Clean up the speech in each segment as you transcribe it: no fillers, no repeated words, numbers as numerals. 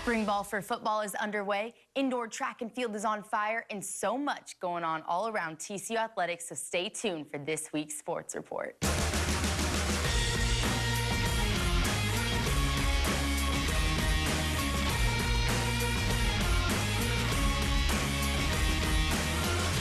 Spring ball for football is underway, indoor track and field is on fire, and so much going on all around TCU athletics, so stay tuned for this week's Sports Report.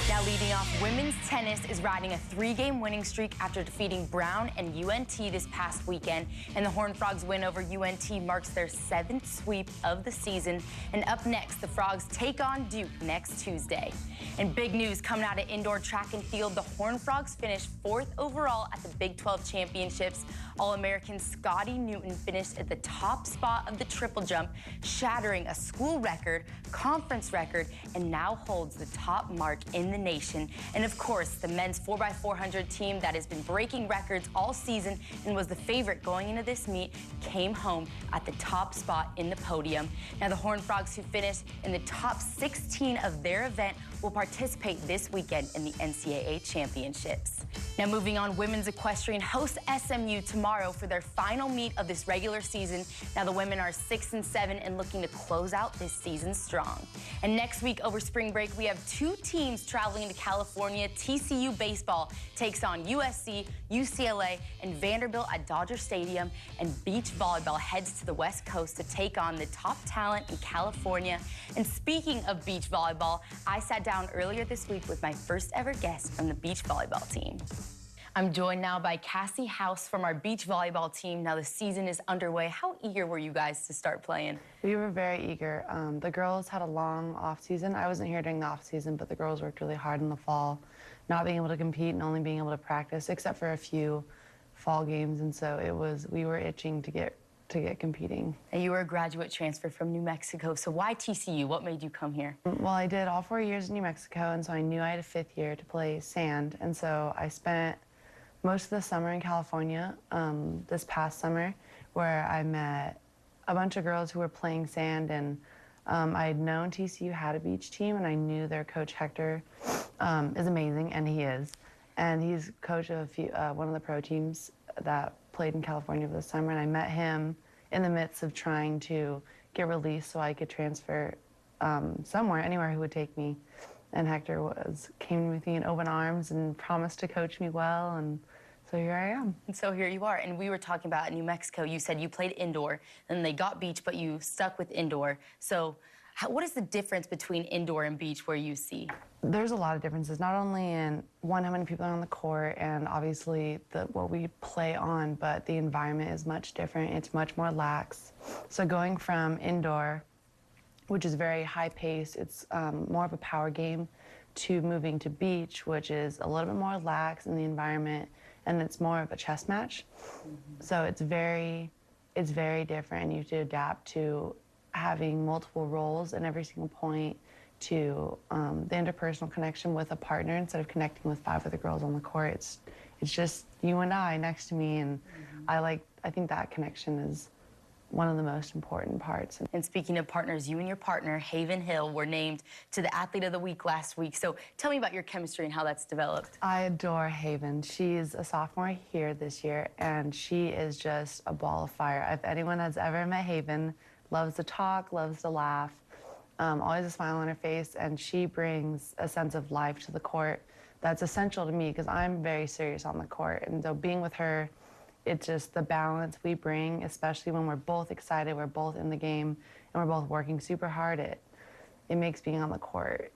Now leading off, women's tennis is riding a 3-game winning streak after defeating Brown and UNT this past weekend. And the Horned Frogs win over UNT marks their 7th sweep of the season. And up next, the Frogs take on Duke next Tuesday. And big news coming out of indoor track and field, the Horned Frogs finished 4th overall at the Big 12 Championships. All-American Scotty Newton finished at the top spot of the triple jump, shattering a school record, conference record, and now holds the top mark in the nation. And of course, the men's 4x400 team that has been breaking records all season and was the favorite going into this meet came home at the top spot in the podium. Now the Horned Frogs, who finished in the top 16 of their event, will participate this weekend in the NCAA championships. Now moving on, women's equestrian hosts SMU tomorrow for their final meet of this regular season. Now the women are 6-7 and looking to close out this season strong. And next week over spring break, we have 2 teams traveling to California. TCU baseball takes on USC, UCLA, and Vanderbilt at Dodger Stadium, and beach volleyball heads to the West Coast to take on the top talent in California. And speaking of beach volleyball, I sat down earlier this week with my first ever guest from the beach volleyball team. I'm joined now by Cassie House from our beach volleyball team. Now the season is underway. How eager were you guys to start playing? We were very eager. The girls had a long off season. I wasn't here during the off season, but the girls worked really hard in the fall, not being able to compete and only being able to practice, except for a few fall games. And so we were itching to get competing. And you were a graduate transfer from New Mexico, so why TCU? What made you come here? Well, I did all 4 years in New Mexico, and so I knew I had a 5th year to play sand, and so I spent most of the summer in California, this past summer, where I met a bunch of girls who were playing sand, and I had known TCU had a beach team, and I knew their coach Hector is amazing, and he is. And he's coach of one of the pro teams that played in California this summer, and I met him in the midst of trying to get released so I could transfer somewhere, anywhere he would take me. And Hector came with me in open arms and promised to coach me well, and so here I am. And so here you are. And we were talking about in New Mexico, you said you played indoor, and they got beach, but you stuck with indoor. So what is the difference between indoor and beach where you see? There's a lot of differences, not only in, one, how many people are on the court, and obviously what we play on, but the environment is much different. It's much more lax. So going from indoor, which is very high pace, it's more of a power game, to moving to beach, which is a little bit more lax in the environment, and it's more of a chess match. So it's very different, and you have to adapt to having multiple roles in every single point, to the interpersonal connection with a partner instead of connecting with 5 other girls on the court. It's just you and I next to me, and I think that connection is one of the most important parts. And speaking of partners, you and your partner, Haven Hill, were named to the Athlete of the Week last week. So tell me about your chemistry and how that's developed. I adore Haven. She's a sophomore here this year, and she is just a ball of fire. If anyone has ever met Haven, loves to talk, loves to laugh, always a smile on her face, and she brings a sense of life to the court that's essential to me because I'm very serious on the court. And so being with her, it's just the balance we bring, especially when we're both excited, we're both in the game, and we're both working super hard. It makes being on the court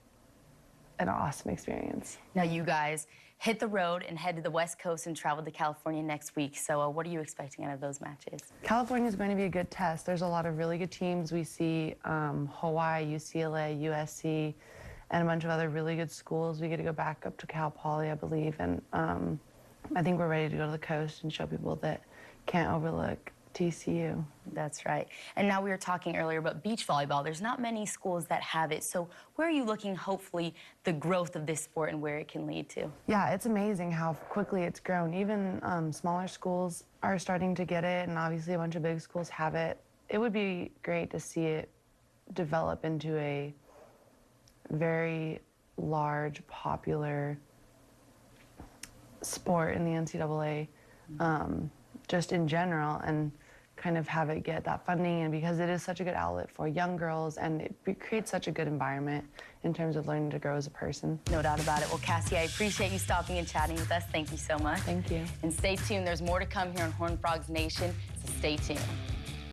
an awesome experience. Now you guys hit the road and head to the West Coast and travel to California next week. So what are you expecting out of those matches? California is going to be a good test. There's a lot of really good teams. We see Hawaii, UCLA, USC, and a bunch of other really good schools. We get to go back up to Cal Poly, I believe, and I think we're ready to go to the coast and show people that can't overlook TCU. That's right. And now we were talking earlier about beach volleyball. There's not many schools that have it. So where are you looking, hopefully, the growth of this sport and where it can lead to? Yeah, it's amazing how quickly it's grown. Even smaller schools are starting to get it, and obviously a bunch of big schools have it. It would be great to see it develop into a very large, popular sport in the NCAA, just in general, and kind of have it get that funding, and because it is such a good outlet for young girls, and it creates such a good environment in terms of learning to grow as a person. No doubt about it. Well, Cassie, I appreciate you stopping and chatting with us. Thank you so much. Thank you. And stay tuned. There's more to come here on Horned Frogs Nation, so stay tuned.